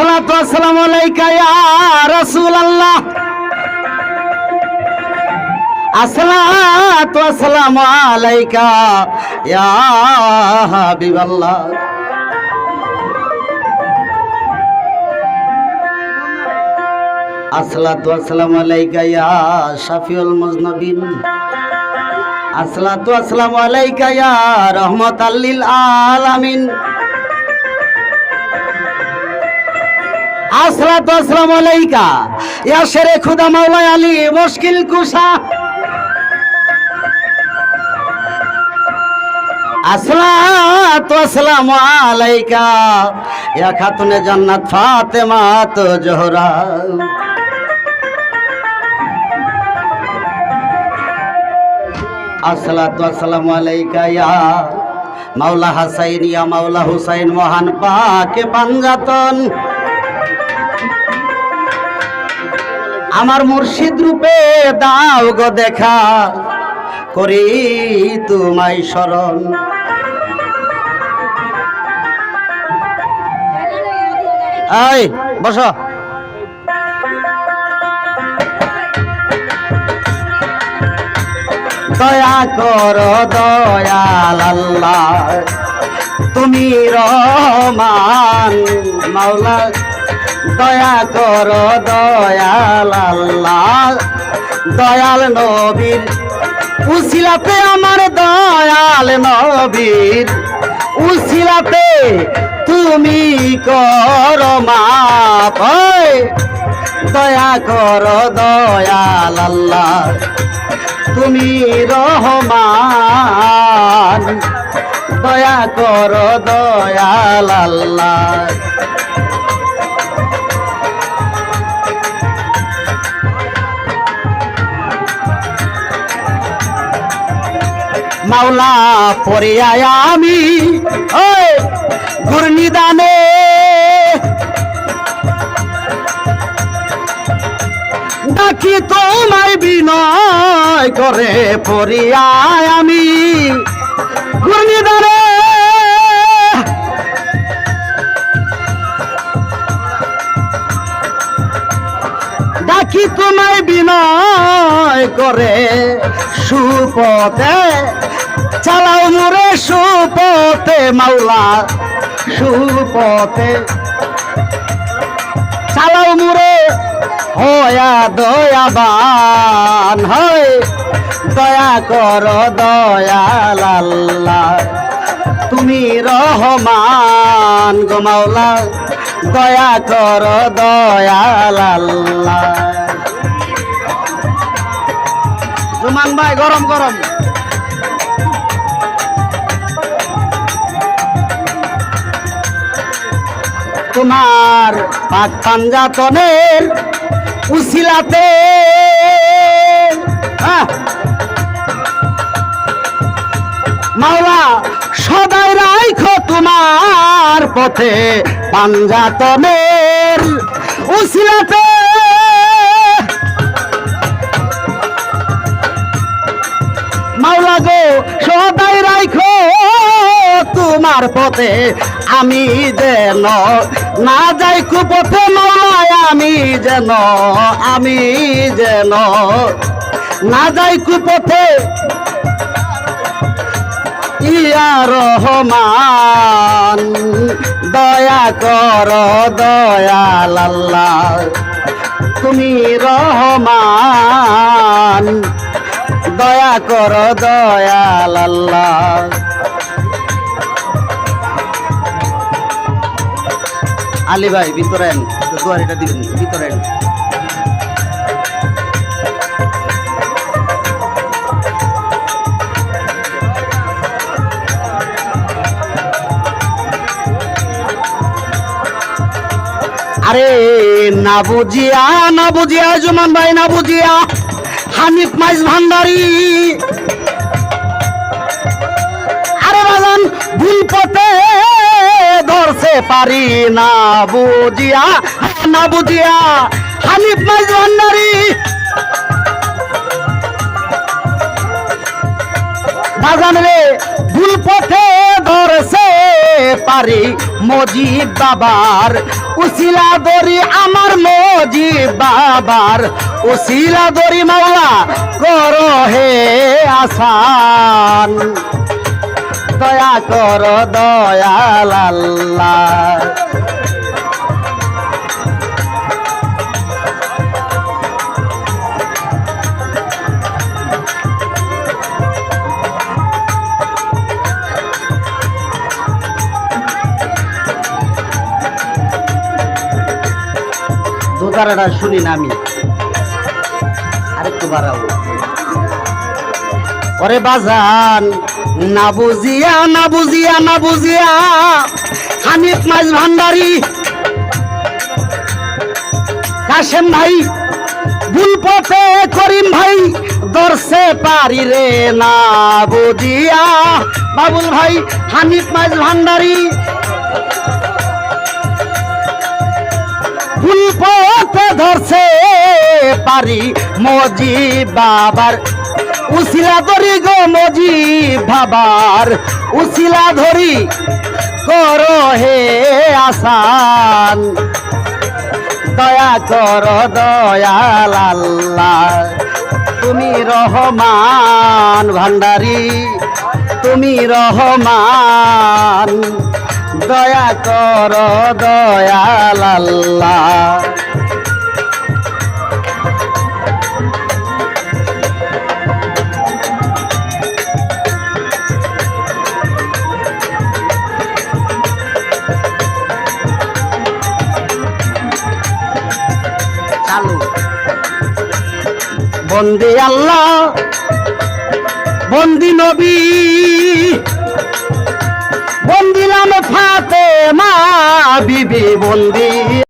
আসসালাতু ওয়াসসালামু আলাইকা ইয়া রাসূলুল্লাহ আসসালাতু ওয়াসসালামু আলাইকা ইয়া হাবিবাল্লাহ আসসালাতু ওয়াসসালামু আলাইকা ইয়া শাফিউল মুজনাবিন আসসালাতু ওয়াসসালামু আলাইকা ইয়া রাহমাতাল লিল আলামিন আসসালাতু ওয়াসসালামু আলাইকা ইয়া শেরে খুদা মাওলা আলী মুশকিল কুশা আসসালাতু ওয়াসসালামু আলাইকা ইয়া খাতুনে জান্নাত ফাতেমা তো জোহরা আসসালাতু ওয়াসসালামু আলাইকা ইয়া মাওলা হাসাইন ইয়া মাওলা হুসাইন মহান পাকে পাঞ্জাতন আমার মুর্শিদ রূপে দাও গো দেখা করি তোমায় শরণ এই বসো দয়া করো দয়াল আল্লাহ তুমি রহমান মাওলা দয়া করো দয়াল আল্লাহ দয়াল নবীর উসিলাতে আমার দয়াল নবীর উসিলাতে তুমি করো মাপ দয়া করো দয়াল আল্লাহ তুমি রহমান দয়া করো দয়াল আল্লাহ মাওলা পরিয়ায় আমি ঘূর্ণিদানে ডাকি তোমায় বিনয় করে পরিয়ায় আমি ঘূর্ণিদানে ডাকি তোমায় বিনয় করে সুপথে চালাও মোরে সুপথে মাওলা সুপথে চালাও মোরে হয়া দয়াবান হয় দয়া করো দয়াল আল্লাহ তুমি রহমান গো মাওলা দয়া করো দয়াল আল্লাহ জুমান ভাই গরম গরম তোমার পাক পাঞ্জাতনের উসিলাতে মাওলা সদাই রাখো তোমার পথে পাঞ্জাতনের উসিলাতে মাওলা গো সদাই রাখো তোমার পথে আমি যেন না যাই কুপথে মাওলা আমি যেন না যাই কুপথে ইয়া রহমান দয়া কর দয়াল আল্লাহ তুমি রহমান দয়া কর দয়াল আল্লাহ আলী ভাই ভিতরে দুয়ারিটা দিবেন ভিতরে আরে না বুঝিয়া জুমান ভাই না বুঝিয়া হানিফ মাইজ ভান্ডারি আরে বাজান ভুল পথে ধরছে পারি না বুঝিয়া হানিফ মাইজ ভান্ডারি বাজান রে ভুল পথে ধরছে পারি মজিব বাবার উসিলা দরি আমার মজিব বাবার উসিলা দরি মাওলা করো হে আসান দয়া কর দয়াল আল্লাহ দোতারাটা শুনি না আমি আরেকটু বাড়াবো ওরে বাজান না বুঝিয়া না বুঝিয়া না বুঝিয়া হানিফ মাইজ ভান্ডারি কাশেম ভাই ভুল পথে করিম ভাই দর্শে পারি রে না বুঝিয়া বাবুল ভাই হানিফ মাইজ ভান্ডারি ভুল পথে ধরছে পারি মজিব বাবার উসিলা ধরি গো মজিব বাবার উসিলা ধরি করো হে আসান দয়া কর দয়াল আল্লাহ তুমি রহমান ভান্ডারি তুমি রহমান দয়া কর দয়াল আল্লাহ চালু বন্দি আল্লাহ বন্দি নবী বন্দিলাম ফাতেমা বিবি বন্দি